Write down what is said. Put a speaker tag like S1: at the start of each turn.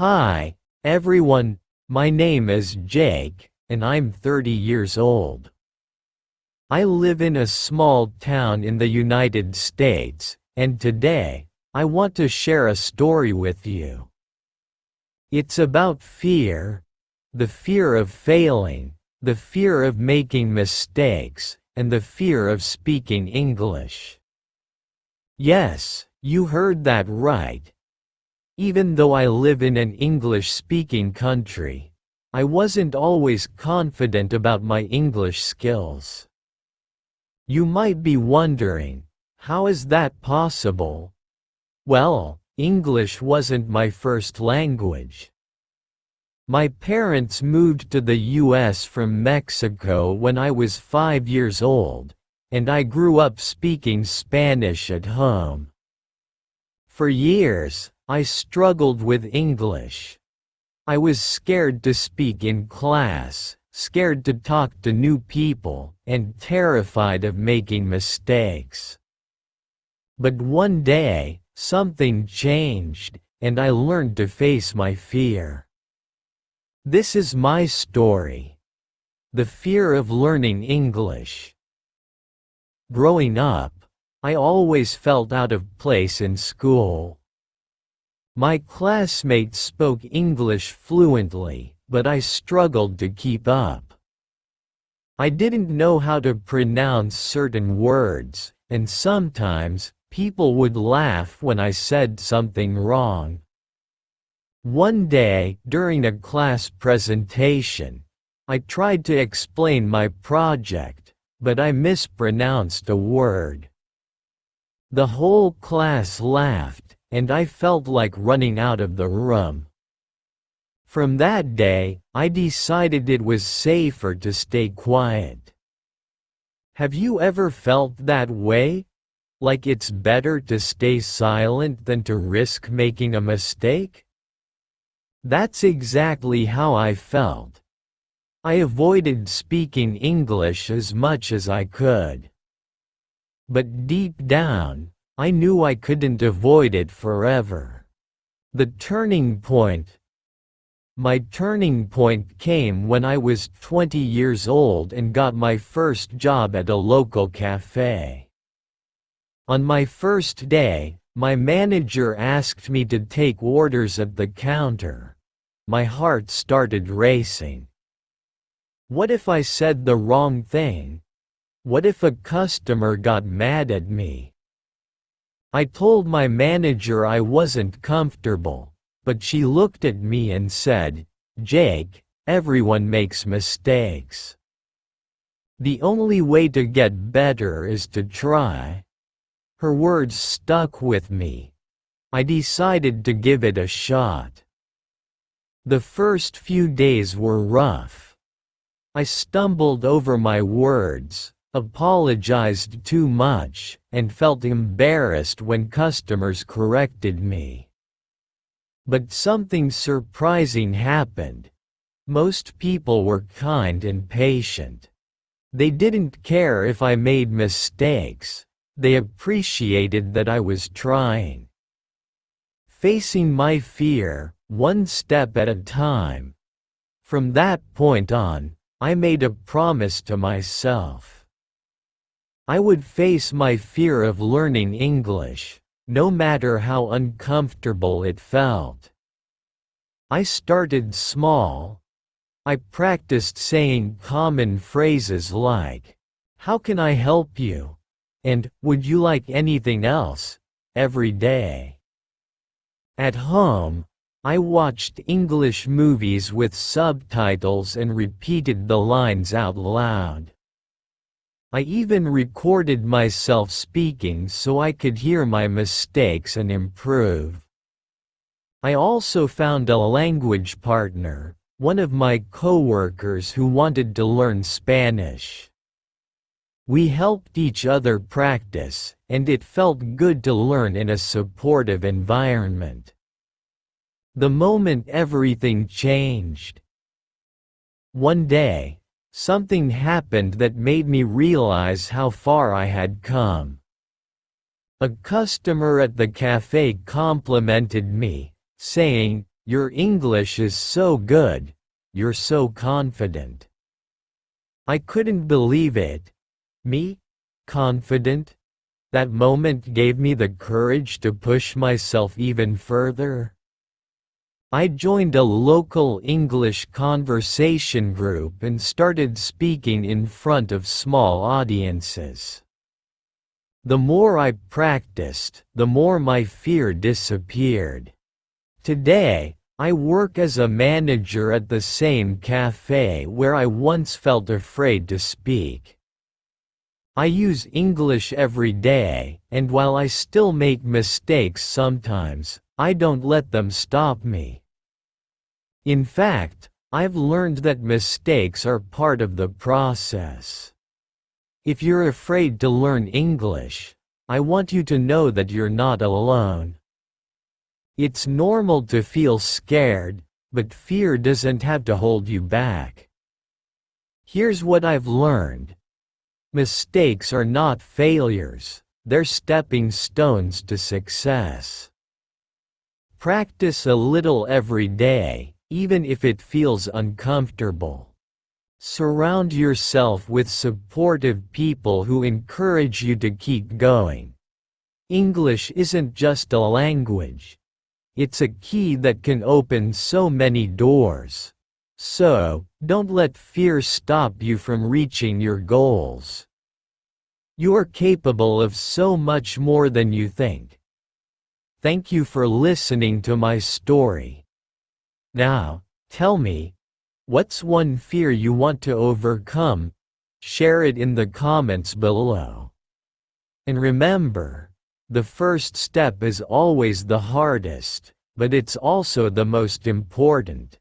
S1: Hi, everyone, my name is Jake, and I'm 30 years old. I live in a small town in the United States, and today, I want to share a story with you. It's about fear, the fear of failing, the fear of making mistakes, and the fear of speaking English. Yes, you heard that right. Even though I live in an English-speaking country, I wasn't always confident about my English skills. You might be wondering, how is that possible? Well, English wasn't my first language. My parents moved to the US from Mexico when I was 5 years old, and I grew up speaking Spanish at home. For years, I struggled with English. I was scared to speak in class, scared to talk to new people, and terrified of making mistakes. But one day, something changed, and I learned to face my fear. This is my story. The fear of learning English. Growing up, I always felt out of place in school. My classmates spoke English fluently, but I struggled to keep up. I didn't know how to pronounce certain words, and sometimes, people would laugh when I said something wrong. One day, during a class presentation, I tried to explain my project, but I mispronounced a word. The whole class laughed, and I felt like running out of the room. From that day, I decided it was safer to stay quiet. Have you ever felt that way? Like it's better to stay silent than to risk making a mistake? That's exactly how I felt. I avoided speaking English as much as I could. But deep down, I knew I couldn't avoid it forever. My turning point came when I was 20 years old and got my first job at a local café. On my first day, my manager asked me to take orders at the counter. My heart started racing. What if I said the wrong thing? What if a customer got mad at me? I told my manager I wasn't comfortable, but she looked at me and said, "Jake, everyone makes mistakes. The only way to get better is to try." Her words stuck with me. I decided to give it a shot. The first few days were rough. I stumbled over my words, apologized too much, and felt embarrassed when customers corrected me. But something surprising happened. Most people were kind and patient. They didn't care if I made mistakes. They appreciated that I was trying. Facing my fear, one step at a time. From that point on, I made a promise to myself. I would face my fear of learning English, no matter how uncomfortable it felt. I started small. I practiced saying common phrases like, "How can I help you?" and "Would you like anything else?" every day. At home, I watched English movies with subtitles and repeated the lines out loud. I even recorded myself speaking so I could hear my mistakes and improve. I also found a language partner, one of my coworkers who wanted to learn Spanish. We helped each other practice, and it felt good to learn in a supportive environment. The moment everything changed. One day, something happened that made me realize how far I had come. A customer at the cafe complimented me, saying, Your English is so good. You're so confident." I couldn't believe it. Me? Confident? That moment gave me the courage to push myself even further. I joined a local English conversation group and started speaking in front of small audiences. The more I practiced, the more my fear disappeared. Today, I work as a manager at the same café where I once felt afraid to speak. I use English every day, and while I still make mistakes sometimes, I don't let them stop me. In fact, I've learned that mistakes are part of the process. If you're afraid to learn English, I want you to know that you're not alone. It's normal to feel scared, but fear doesn't have to hold you back. Here's what I've learned. Mistakes are not failures, they're stepping stones to success. Practice a little every day, even if it feels uncomfortable. Surround yourself with supportive people who encourage you to keep going. English isn't just a language. It's a key that can open so many doors. So, don't let fear stop you from reaching your goals. You're capable of so much more than you think. Thank you for listening to my story. Now, tell me, what's one fear you want to overcome? Share it in the comments below. And remember, the first step is always the hardest, but it's also the most important.